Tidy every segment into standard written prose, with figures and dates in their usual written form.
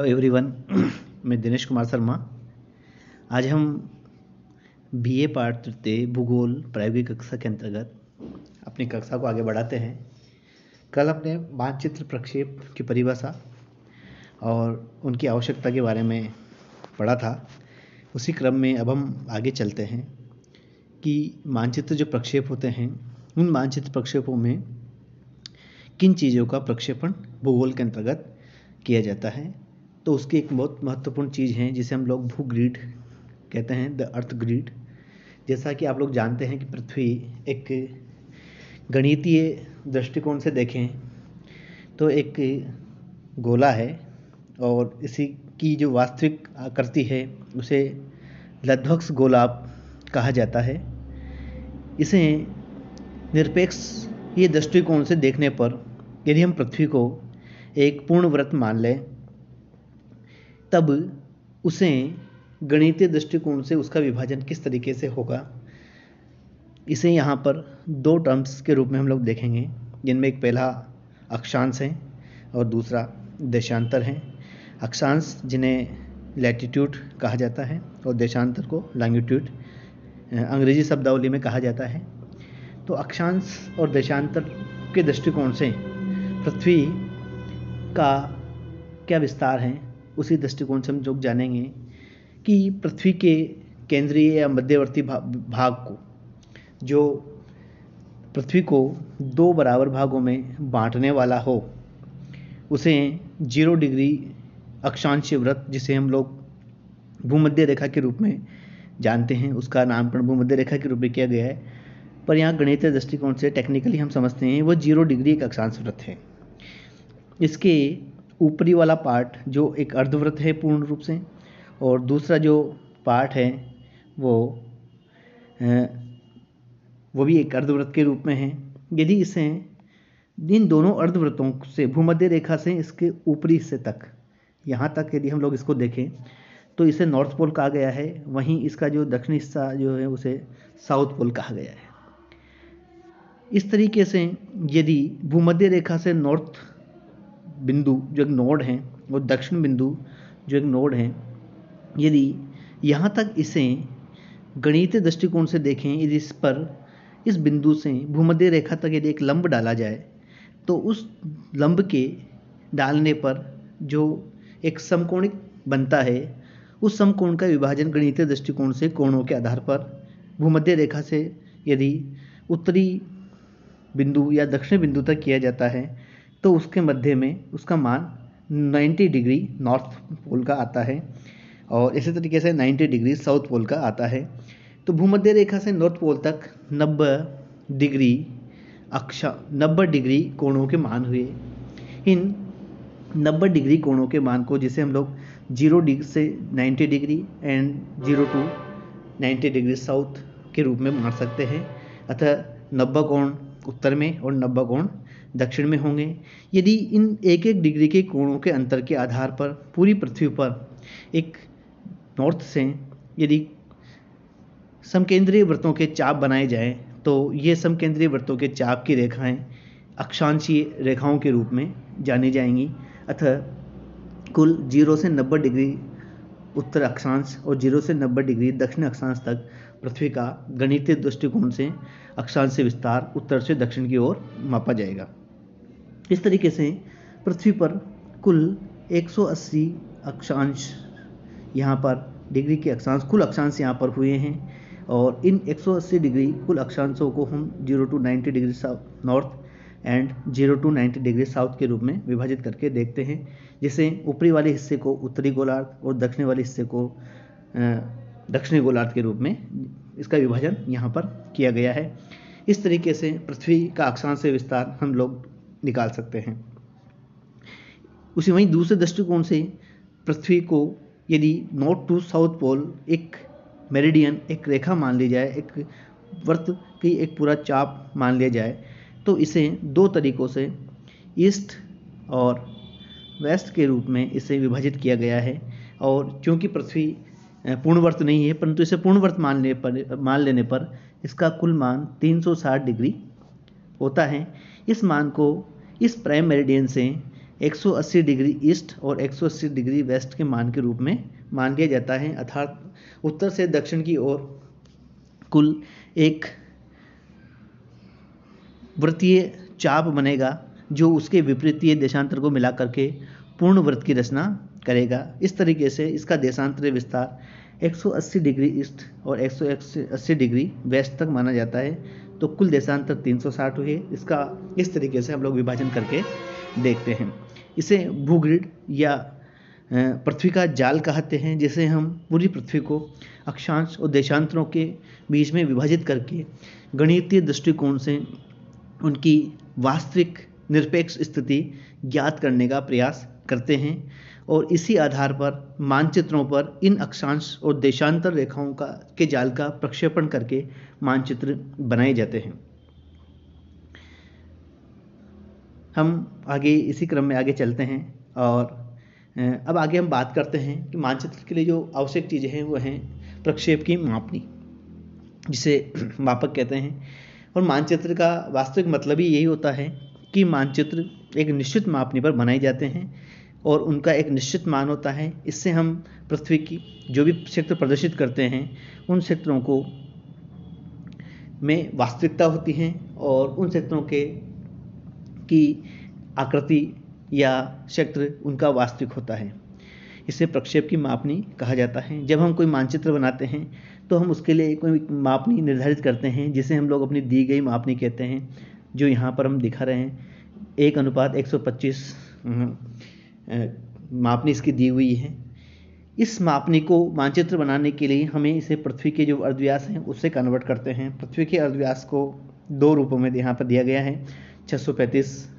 Hello everyone. मैं दिनेश कुमार शर्मा। आज हम बीए पाठ तृतीय भूगोल प्रायोगिक कक्षा के अंतर्गत अपनी कक्षा को आगे बढ़ाते हैं। कल हमने मानचित्र प्रक्षेप की परिभाषा और उनकी आवश्यकता के बारे में पढ़ा था। उसी क्रम में अब हम आगे चलते हैं कि मानचित्र जो प्रक्षेप होते हैं, उन मानचित्र प्रक्षेपों में किन चीज़ों का प्रक्षेपण भूगोल के अंतर्गत किया जाता है। तो उसकी एक बहुत महत्वपूर्ण चीज़ है जिसे हम लोग भू ग्रिड कहते हैं, द अर्थ ग्रिड। जैसा कि आप लोग जानते हैं कि पृथ्वी एक गणितीय दृष्टिकोण से देखें तो एक गोला है और इसी की जो वास्तविक आकृति है उसे लब्धवक्ष गोला कहा जाता है। इसे निरपेक्ष ये दृष्टिकोण से देखने पर यदि हम पृथ्वी को एक पूर्ण वृत्त मान लें तब उसे गणितीय दृष्टिकोण से उसका विभाजन किस तरीके से होगा, इसे यहाँ पर दो टर्म्स के रूप में हम लोग देखेंगे, जिनमें एक पहला अक्षांश है और दूसरा देशांतर है। अक्षांश जिन्हें लैटिट्यूड कहा जाता है और देशांतर को लॉन्गिट्यूड अंग्रेजी शब्दावली में कहा जाता है। तो अक्षांश और देशांतर के दृष्टिकोण से पृथ्वी का क्या विस्तार है, उसी दृष्टिकोण से हम लोग जानेंगे कि पृथ्वी के केंद्रीय या मध्यवर्ती भाग को, जो पृथ्वी को दो बराबर भागों में बांटने वाला हो, उसे 0 डिग्री अक्षांशीय वृत्त, जिसे हम लोग भूमध्य रेखा के रूप में जानते हैं, उसका नामकरण भूमध्य रेखा के रूप में किया गया है। पर यहाँ गणितीय दृष्टिकोण से टेक्निकली हम समझते हैं वो 0 डिग्री एक अक्षांश वृत्त है। इसके ऊपरी वाला पार्ट जो एक अर्धवृत्त है पूर्ण रूप से, और दूसरा जो पार्ट है वो भी एक अर्धवृत्त के रूप में है। यदि इसे इन दोनों अर्धवृत्तों से भूमध्य रेखा से इसके ऊपरी हिस्से तक, यहाँ तक यदि हम लोग इसको देखें तो इसे नॉर्थ पोल कहा गया है, वहीं इसका जो दक्षिणी हिस्सा जो है उसे साउथ पोल कहा गया है। इस तरीके से यदि भूमध्य रेखा से नॉर्थ बिंदु जो एक नोड है और दक्षिण बिंदु जो एक नोड है, यदि यहाँ तक इसे गणितीय दृष्टिकोण से देखें, यदि इस बिंदु से भूमध्य रेखा तक यदि एक लंब डाला जाए तो उस लंब के डालने पर जो एक समकोणिक बनता है, उस समकोण का विभाजन गणितीय दृष्टिकोण से कोणों के आधार पर भूमध्य रेखा से यदि उत्तरी बिंदु या दक्षिण बिंदु तक किया जाता है तो उसके मध्य में उसका मान 90 डिग्री नॉर्थ पोल का आता है और इसी तरीके से 90 डिग्री साउथ पोल का आता है। तो भूमध्य रेखा से नॉर्थ पोल तक 90 डिग्री कोणों के मान हुए। इन 90 डिग्री कोणों के मान को, जिसे हम लोग 0 डिग्री से 90 degree and 0 to 90 degree south के रूप में मान सकते हैं। अतः 90 कोण उत्तर में और 90 कोण दक्षिण में होंगे। यदि इन एक एक डिग्री के कोणों के अंतर के आधार पर पूरी पृथ्वी पर एक नॉर्थ से यदि समकेंद्रीय वृत्तों के चाप बनाए जाएं तो ये समकेंद्रीय वृत्तों के चाप की रेखाएं अक्षांशीय रेखाओं के रूप में जानी जाएंगी। अतः कुल 0 से 90 डिग्री उत्तर अक्षांश और 0 से 90 डिग्री दक्षिण अक्षांश तक पृथ्वी का गणितीय दृष्टिकोण से अक्षांश से विस्तार उत्तर से दक्षिण की ओर मापा जाएगा। इस तरीके से पृथ्वी पर कुल 180 अक्षांश यहाँ पर डिग्री के अक्षांश, कुल अक्षांश यहाँ पर हुए हैं और इन 180 डिग्री कुल अक्षांशों को हम 0 to 90 degree north and 0 to 90 degree south के रूप में विभाजित करके देखते हैं, जिसे ऊपरी वाले हिस्से को उत्तरी गोलार्ध और दक्षिणी वाले हिस्से को दक्षिणी गोलार्ध के रूप में इसका विभाजन यहाँ पर किया गया है। इस तरीके से पृथ्वी का अक्षांश से विस्तार हम लोग निकाल सकते हैं। उसी वहीं दूसरे दृष्टिकोण से पृथ्वी को यदि नॉर्थ टू साउथ पोल एक मेरिडियन, एक रेखा मान ली जाए, एक वृत्त की एक पूरा चाप मान लिया जाए, तो इसे दो तरीकों से ईस्ट और वेस्ट के रूप में इसे विभाजित किया गया है। और क्योंकि पृथ्वी पूर्णवर्त नहीं है, परंतु इसे पूर्णवर्त मान लेने पर इसका कुल मान 360 डिग्री होता है। इस मान को इस प्राइम मेरिडियन से 180 डिग्री ईस्ट और 180 डिग्री वेस्ट के मान के रूप में मान लिया जाता है, अर्थात उत्तर से दक्षिण की ओर कुल एक वृत्तीय चाप बनेगा जो उसके विपरीतीय देशांतर को मिला करके पूर्ण वृत्त की रचना करेगा। इस तरीके से इसका देशांतरीय विस्तार 180 डिग्री ईस्ट और 180 डिग्री वेस्ट तक माना जाता है। तो कुल देशांतर 360 हुए। इसका इस तरीके से हम लोग विभाजन करके देखते हैं। इसे भूग्रिड या पृथ्वी का जाल कहते हैं, जिसे हम पूरी पृथ्वी को अक्षांश और देशांतरों के बीच में विभाजित करके गणितीय दृष्टिकोण से उनकी वास्तविक निरपेक्ष स्थिति ज्ञात करने का प्रयास करते हैं और इसी आधार पर मानचित्रों पर इन अक्षांश और देशांतर रेखाओं के जाल का प्रक्षेपण करके मानचित्र बनाए जाते हैं। हम आगे इसी क्रम में आगे चलते हैं और अब आगे हम बात करते हैं कि मानचित्र के लिए जो आवश्यक चीज़ें हैं वो हैं प्रक्षेप की मापनी, जिसे मापक कहते हैं। और मानचित्र का वास्तविक मतलब ही यही होता है कि मानचित्र एक निश्चित मापनी पर बनाए जाते हैं और उनका एक निश्चित मान होता है। इससे हम पृथ्वी की जो भी क्षेत्र प्रदर्शित करते हैं उन क्षेत्रों को में वास्तविकता होती है और उन क्षेत्रों की आकृति या क्षेत्र उनका वास्तविक होता है। इसे प्रक्षेप की मापनी कहा जाता है। जब हम कोई मानचित्र बनाते हैं तो हम उसके लिए कोई मापनी निर्धारित करते हैं, जिसे हम लोग अपनी दी गई मापनी कहते हैं, जो यहाँ पर हम दिखा रहे हैं। 1:125 मापनी इसकी दी हुई है। इस मापनी को मानचित्र बनाने के लिए हमें इसे पृथ्वी के जो अर्धव्यास हैं उससे कन्वर्ट करते हैं। पृथ्वी के अर्धव्यास को दो रूपों में यहाँ पर दिया गया है। 635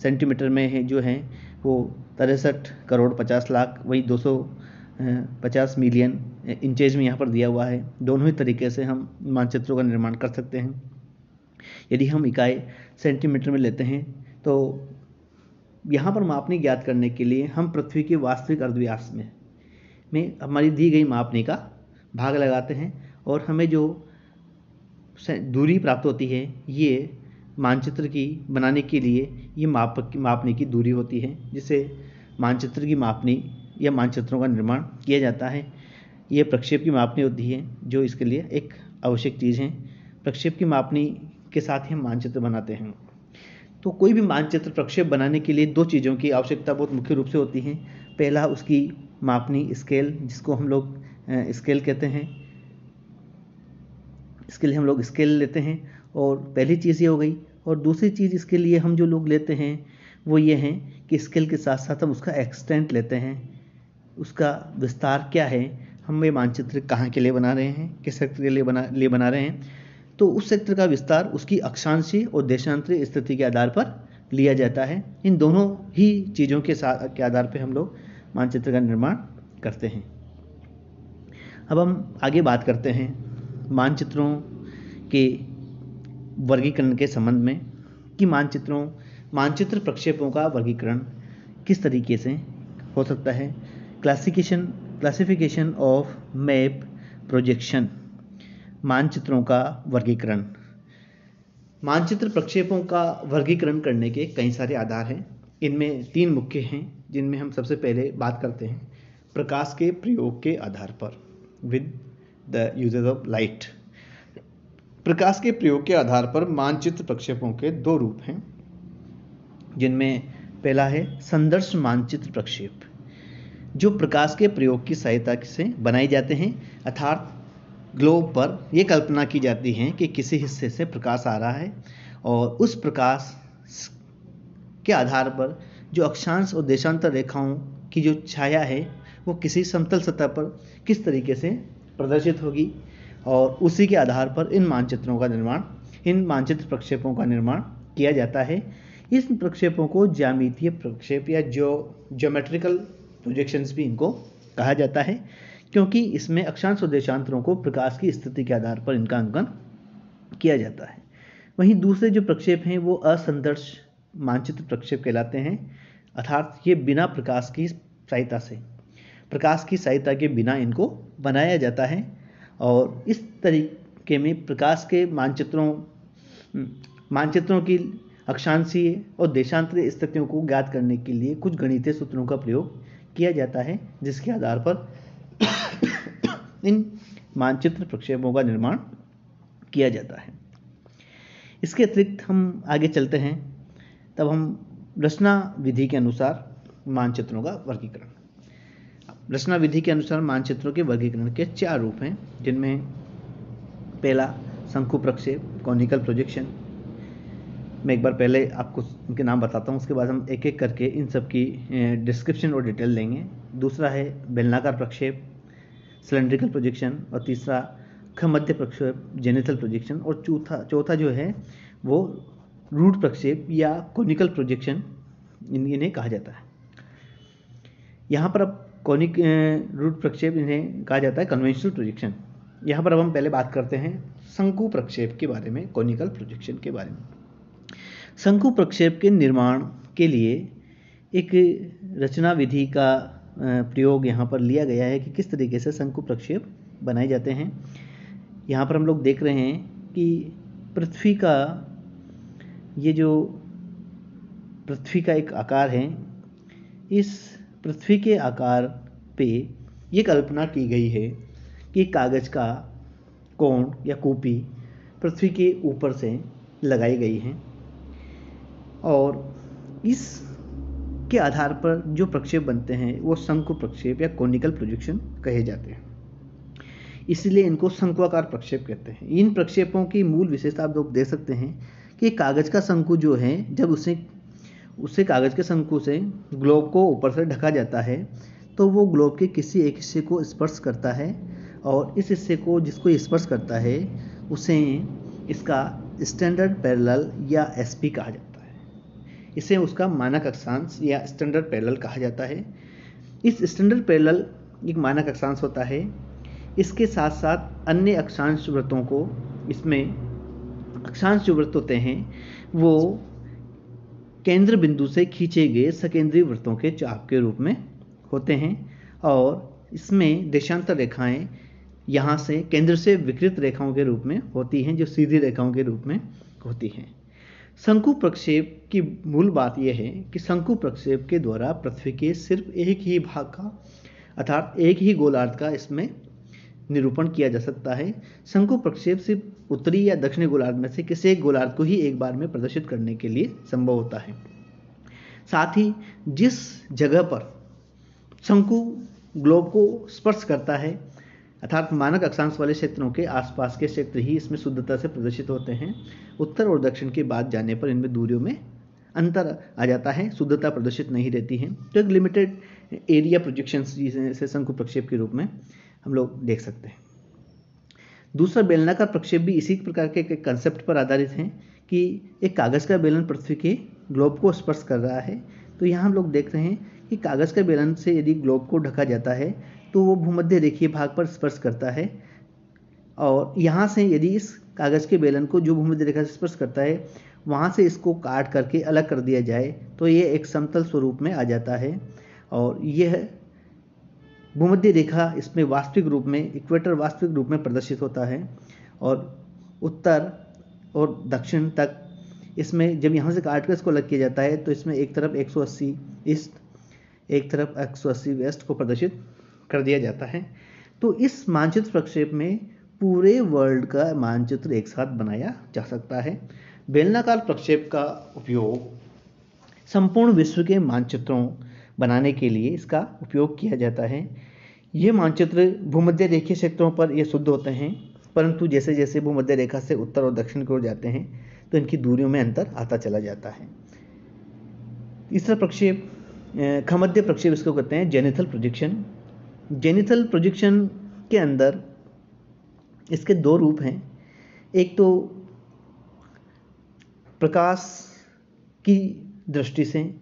सेंटीमीटर में है जो है वो 63 करोड़ 50 लाख, वही 250 मिलियन इंचेज में यहाँ पर दिया हुआ है। दोनों ही तरीके से हम मानचित्रों का निर्माण कर सकते हैं। यदि हम इकाई सेंटीमीटर में लेते हैं तो यहाँ पर मापनी ज्ञात करने के लिए हम पृथ्वी के वास्तविक अर्धव्यास में हमारी दी गई मापनी का भाग लगाते हैं और हमें जो दूरी प्राप्त होती है ये मानचित्र की बनाने के लिए ये मापने की दूरी होती है, जिसे मानचित्र की मापनी या मानचित्रों का निर्माण किया जाता है। ये प्रक्षेप की मापनी होती है जो इसके लिए एक आवश्यक चीज़ है। प्रक्षेप की मापनी के साथ ही हम मानचित्र बनाते हैं। तो कोई भी मानचित्र प्रक्षेप बनाने के लिए दो चीज़ों की आवश्यकता बहुत मुख्य रूप से होती है। पहला उसकी मापनी स्केल, जिसको हम लोग स्केल कहते हैं। इसके लिए हम लोग स्केल लेते हैं और पहली चीज़ ये हो गई। और दूसरी चीज़ इसके लिए हम जो लोग लेते हैं वो ये हैं कि स्केल के साथ साथ हम उसका एक्सटेंट लेते हैं, उसका विस्तार क्या है, हम ये मानचित्र कहाँ के लिए बना रहे हैं, किस सेक्टर के लिए बना रहे हैं। तो उस सेक्टर का विस्तार उसकी अक्षांशीय और देशांतरीय स्थिति के आधार पर लिया जाता है। इन दोनों ही चीज़ों के आधार पर हम लोग मानचित्र का निर्माण करते हैं। अब हम आगे बात करते हैं मानचित्रों के वर्गीकरण के संबंध में कि मानचित्र प्रक्षेपों का वर्गीकरण किस तरीके से हो सकता है। क्लासिफिकेशन ऑफ मैप प्रोजेक्शन, मानचित्रों का वर्गीकरण। मानचित्र प्रक्षेपों का वर्गीकरण करने के कई सारे आधार हैं। इनमें तीन मुख्य हैं जिनमें हम सबसे पहले बात करते हैं प्रकाश के प्रयोग के आधार पर, with the uses of light. प्रकाश के प्रयोग के आधार पर मानचित्र प्रक्षेपों के दो रूप हैं, जिनमें पहला है संदर्श मानचित्र प्रक्षेप, जो प्रकाश के प्रयोग की सहायता से बनाए जाते हैं। अर्थात ग्लोब पर यह कल्पना की जाती है कि किसी हिस्से से प्रकाश आ रहा है और उस प्रकाश के आधार पर जो अक्षांश और देशांतर रेखाओं की जो छाया है वो किसी समतल सतह पर किस तरीके से प्रदर्शित होगी और उसी के आधार पर इन मानचित्र प्रक्षेपों का निर्माण किया जाता है। इस प्रक्षेपों को ज्यामितीय प्रक्षेप या ज्योमेट्रिकल प्रोजेक्शंस भी इनको कहा जाता है, क्योंकि इसमें अक्षांश और देशांतरों को प्रकाश की स्थिति के आधार पर इनका अंकन किया जाता है। वहीं दूसरे जो प्रक्षेप हैं वो असंदर्श मानचित्र प्रक्षेप कहलाते हैं। अर्थात ये बिना प्रकाश की सहायता के बिना इनको बनाया जाता है और इस तरीके में प्रकाश के मानचित्रों की अक्षांशीय और देशांतरीय स्थितियों को ज्ञात करने के लिए कुछ गणितीय सूत्रों का प्रयोग किया जाता है, जिसके आधार पर इन मानचित्र प्रक्षेपों का निर्माण किया जाता है। इसके अतिरिक्त हम आगे चलते हैं, तब हम रचना विधि के अनुसार मानचित्रों का वर्गीकरण। रचना विधि के अनुसार मानचित्रों के वर्गीकरण के 4 रूप हैं, जिनमें पहला शंकु प्रक्षेप, कॉनिकल प्रोजेक्शन। मैं एक बार पहले आपको इनके नाम बताता हूँ, उसके बाद हम एक एक करके इन सब की डिस्क्रिप्शन और डिटेल लेंगे। दूसरा है बेलनाकार प्रक्षेप, सिलेंड्रिकल प्रोजेक्शन, और तीसरा खमध्य प्रक्षेप, जेनिथल प्रोजेक्शन, और चौथा जो है वो रूट प्रक्षेप या कॉनिकल प्रोजेक्शन इन्हें कहा जाता है। यहाँ पर अब रूट प्रक्षेप इन्हें कहा जाता है कन्वेंशनल प्रोजेक्शन। यहाँ पर अब हम पहले बात करते हैं शंकु प्रक्षेप के बारे में, कॉनिकल प्रोजेक्शन के बारे में। शंकु प्रक्षेप के निर्माण के लिए एक रचना विधि का प्रयोग यहाँ पर लिया गया है कि किस तरीके से शंकु प्रक्षेप बनाए जाते हैं। यहाँ पर हम लोग देख रहे हैं कि पृथ्वी का ये जो पृथ्वी का एक आकार है, इस पृथ्वी के आकार पे ये कल्पना की गई है कि कागज का कोण या कॉपी पृथ्वी के ऊपर से लगाई गई है, और इस के आधार पर जो प्रक्षेप बनते हैं वो शंकु प्रक्षेप या कॉनिकल प्रोजेक्शन कहे जाते हैं। इसलिए इनको शंक्वाकार प्रक्षेप कहते हैं। इन प्रक्षेपों की मूल विशेषता आप लोग देख सकते हैं कि कागज का शंकु जो है, जब उसे कागज के शंकु से ग्लोब को ऊपर से ढका जाता है, तो वो ग्लोब के किसी एक हिस्से को स्पर्श करता है, और इस हिस्से को जिसको स्पर्श करता है उसे इसका स्टैंडर्ड पैरेलल या एसपी कहा जाता है। इसे उसका मानक अक्षांश या स्टैंडर्ड पैरेलल कहा जाता है। इस स्टैंडर्ड पैरेलल एक मानक अक्षांश होता है। इसके साथ साथ अन्य अक्षांश वृत्तों को, इसमें अक्षांश जो वृत्त होते हैं वो केंद्र बिंदु से खींचे गए सकेंद्रीय वृत्तों के चाप के रूप में होते हैं, और इसमें देशांतर रेखाएं यहाँ से केंद्र से विकृत रेखाओं के रूप में होती हैं, जो सीधी रेखाओं के रूप में होती हैं। शंकु प्रक्षेप की मूल बात यह है कि शंकु प्रक्षेप के द्वारा पृथ्वी के सिर्फ एक ही भाग का, अर्थात एक ही गोलार्ध का इसमें निरूपण किया जा सकता है। शंकु प्रक्षेप सिर्फ उत्तरी या दक्षिणी गोलार्ध में से किसी एक गोलार्ध को ही एक बार में प्रदर्शित करने के लिए संभव होता है। साथ ही जिस जगह पर शंकु ग्लोब को स्पर्श करता है, अर्थात मानक अक्षांश वाले क्षेत्रों के आसपास के क्षेत्र ही इसमें शुद्धता से प्रदर्शित होते हैं। उत्तर और दक्षिण के बाद जाने पर इनमें दूरियों में अंतर आ जाता है, शुद्धता प्रदर्शित नहीं रहती है। तो एक लिमिटेड एरिया प्रोजेक्शन से शंकु प्रक्षेप के रूप में हम लोग देख सकते हैं। दूसरा बेलनाकार प्रक्षेप भी इसी प्रकार के कंसेप्ट पर आधारित है कि एक कागज का बेलन पृथ्वी के ग्लोब को स्पर्श कर रहा है। तो यहाँ हम लोग देख रहे हैं कि कागज के बेलन से यदि ग्लोब को ढका जाता है तो वो भूमध्य रेखीय भाग पर स्पर्श करता है, और यहाँ से यदि इस कागज के बेलन को जो भूमध्य रेखा से स्पर्श करता है वहाँ से इसको काट करके अलग कर दिया जाए तो ये एक समतल स्वरूप में आ जाता है, और यह भूमध्य रेखा इसमें वास्तविक रूप में, इक्वेटर वास्तविक रूप में प्रदर्शित होता है, और उत्तर और दक्षिण तक इसमें जब यहाँ से काट कर इसको अलग किया जाता है तो इसमें एक तरफ 180 ईस्ट, एक तरफ 180 वेस्ट को प्रदर्शित कर दिया जाता है। तो इस मानचित्र प्रक्षेप में पूरे वर्ल्ड का मानचित्र एक साथ बनाया जा सकता है। बेलनाकार प्रक्षेप का उपयोग संपूर्ण विश्व के मानचित्रों बनाने के लिए इसका उपयोग किया जाता है। ये मानचित्र भूमध्य रेखीय क्षेत्रों पर ये शुद्ध होते हैं, परंतु जैसे जैसे भूमध्य रेखा से उत्तर और दक्षिण की ओर जाते हैं तो इनकी दूरियों में अंतर आता चला जाता है। तीसरा प्रक्षेप खमध्य प्रक्षेप इसको कहते हैं जेनिथल प्रोजेक्शन। जेनिथल प्रोजेक्शन के अंदर इसके 2 रूप हैं। एक तो प्रकाश की दृष्टि से,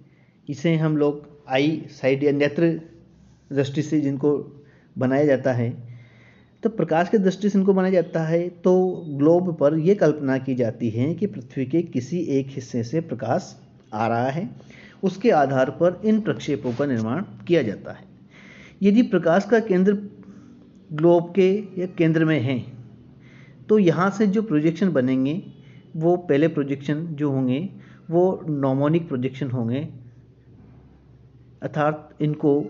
इसे हम लोग आई साइड या नेत्र दृष्टि से जिनको बनाया जाता है, तो प्रकाश की दृष्टि से इनको बनाया जाता है तो ग्लोब पर यह कल्पना की जाती है कि पृथ्वी के किसी एक हिस्से से प्रकाश आ रहा है। उसके आधार पर इन प्रक्षेपों का निर्माण किया जाता है। यदि प्रकाश का केंद्र ग्लोब के या केंद्र में है तो यहाँ से जो प्रोजेक्शन बनेंगे वो पहले प्रोजेक्शन जो होंगे वो नॉमोनिक प्रोजेक्शन होंगे, अर्थात इनको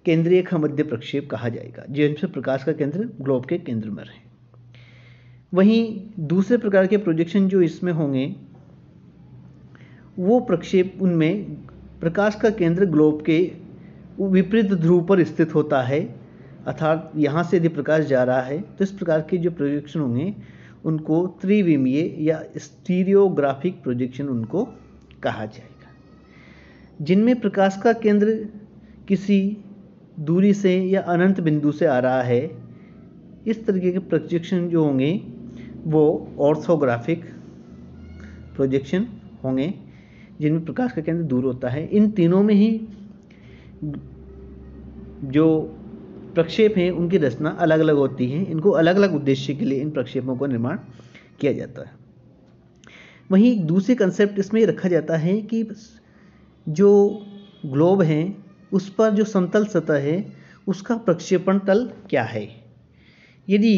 केंद्रीय मध्य प्रक्षेप कहा जाएगा, जिनसे प्रकाश का केंद्र ग्लोब के केंद्र में रहे। वहीं दूसरे प्रकार के प्रोजेक्शन जो इसमें होंगे, वो प्रक्षेप उनमें प्रकाश का केंद्र ग्लोब के विपरीत ध्रुव पर स्थित होता है, अर्थात यहाँ से यदि प्रकाश जा रहा है तो इस प्रकार के जो प्रोजेक्शन होंगे उनको त्रिविमीय या स्टीरियोग्राफिक प्रोजेक्शन उनको कहा जाएगा, जिनमें प्रकाश का केंद्र किसी दूरी से या अनंत बिंदु से आ रहा है। इस तरीके के प्रोजेक्शन जो होंगे वो ऑर्थोग्राफिक प्रोजेक्शन होंगे, जिनमें प्रकाश का केंद्र दूर होता है। इन तीनों में ही जो प्रक्षेप हैं उनकी रचना अलग अलग होती है, इनको अलग अलग उद्देश्य के लिए इन प्रक्षेपों का निर्माण किया जाता है। वहीं दूसरी कंसेप्ट इसमें ये रखा जाता है कि जो ग्लोब है उस पर जो समतल सतह है उसका प्रक्षेपण तल क्या है। यदि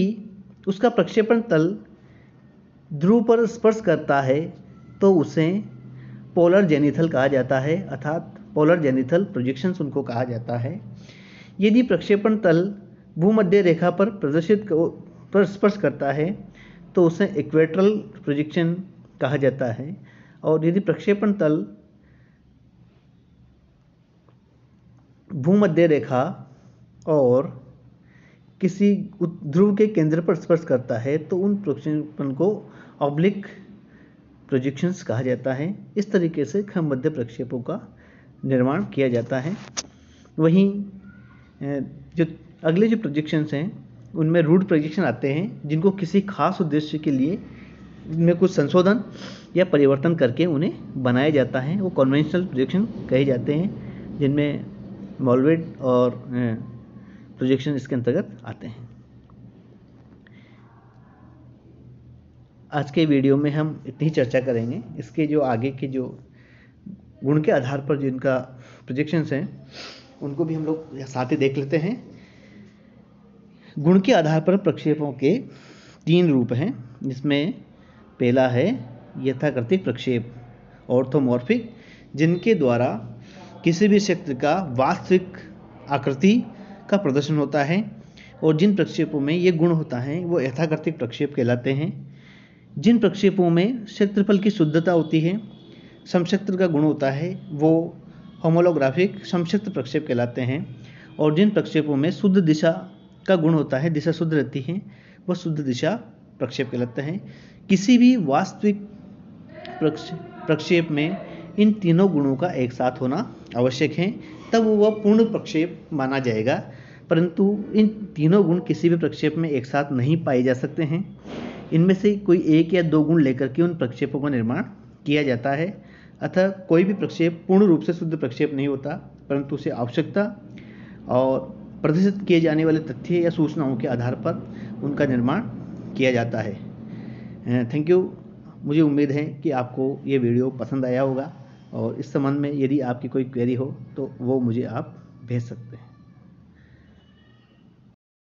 उसका प्रक्षेपण तल ध्रुव पर स्पर्श करता है तो उसे पोलर जेनिथल कहा जाता है, अर्थात पोलर जेनिथल प्रोजेक्शंस उनको कहा जाता है। यदि प्रक्षेपण तल भूमध्य रेखा पर स्पर्श करता है तो उसे इक्वेटरल प्रोजेक्शन कहा जाता है। और यदि प्रक्षेपण तल भूमध्य रेखा और किसी ध्रुव के केंद्र पर स्पर्श करता है तो उन प्रक्षेपण को ऑब्लिक प्रोजेक्शंस कहा जाता है। इस तरीके से मध्य प्रक्षेपों का निर्माण किया जाता है। वहीं जो अगले जो प्रोजेक्शंस हैं उनमें रूट प्रोजेक्शन आते हैं, जिनको किसी खास उद्देश्य के लिए इनमें कुछ संशोधन या परिवर्तन करके उन्हें बनाया जाता है। वो कन्वेंशनल प्रोजेक्शन कहे जाते हैं, जिनमें मॉलवेड और प्रोजेक्शन इसके अंतर्गत आते हैं। आज के वीडियो में हम इतनी चर्चा करेंगे। इसके जो आगे के जो गुण के आधार पर जिनका प्रोजेक्शंस हैं उनको भी हम लोग साथ ही देख लेते हैं। गुण के आधार पर प्रक्षेपों के 3 रूप हैं, जिसमें पहला है यथाकृतिक प्रक्षेप ऑर्थोमॉर्फिक, जिनके द्वारा किसी भी क्षेत्र का वास्तविक आकृति का प्रदर्शन होता है। और जिन प्रक्षेपों में ये गुण होता है वो यथाकृतिक प्रक्षेप कहलाते हैं। जिन प्रक्षेपों में क्षेत्रफल की शुद्धता होती है, समक्षेत्र का गुण होता है, वो होमोलोग्राफिक समक्षेत्र प्रक्षेप कहलाते हैं। और जिन प्रक्षेपों में शुद्ध दिशा का गुण होता है, दिशा शुद्ध रहती है, वह शुद्ध दिशा प्रक्षेप कहलाते हैं। किसी भी वास्तविक प्रक्षेप में इन तीनों गुणों का एक साथ होना आवश्यक है, तब वह पूर्ण प्रक्षेप माना जाएगा। परंतु इन तीनों गुण किसी भी प्रक्षेप में एक साथ नहीं पाए जा सकते हैं। इनमें से कोई 1 या 2 गुण लेकर के उन प्रक्षेपों का निर्माण किया जाता है। अतः कोई भी प्रक्षेप पूर्ण रूप से शुद्ध प्रक्षेप नहीं होता, परंतु उसे आवश्यकता और प्रदर्शित किए जाने वाले तथ्य या सूचनाओं के आधार पर उनका निर्माण किया जाता है। Thank you. मुझे उम्मीद है कि आपको ये वीडियो पसंद आया होगा, और इस संबंध में यदि आपकी कोई क्वेरी हो तो वो मुझे आप भेज सकते हैं।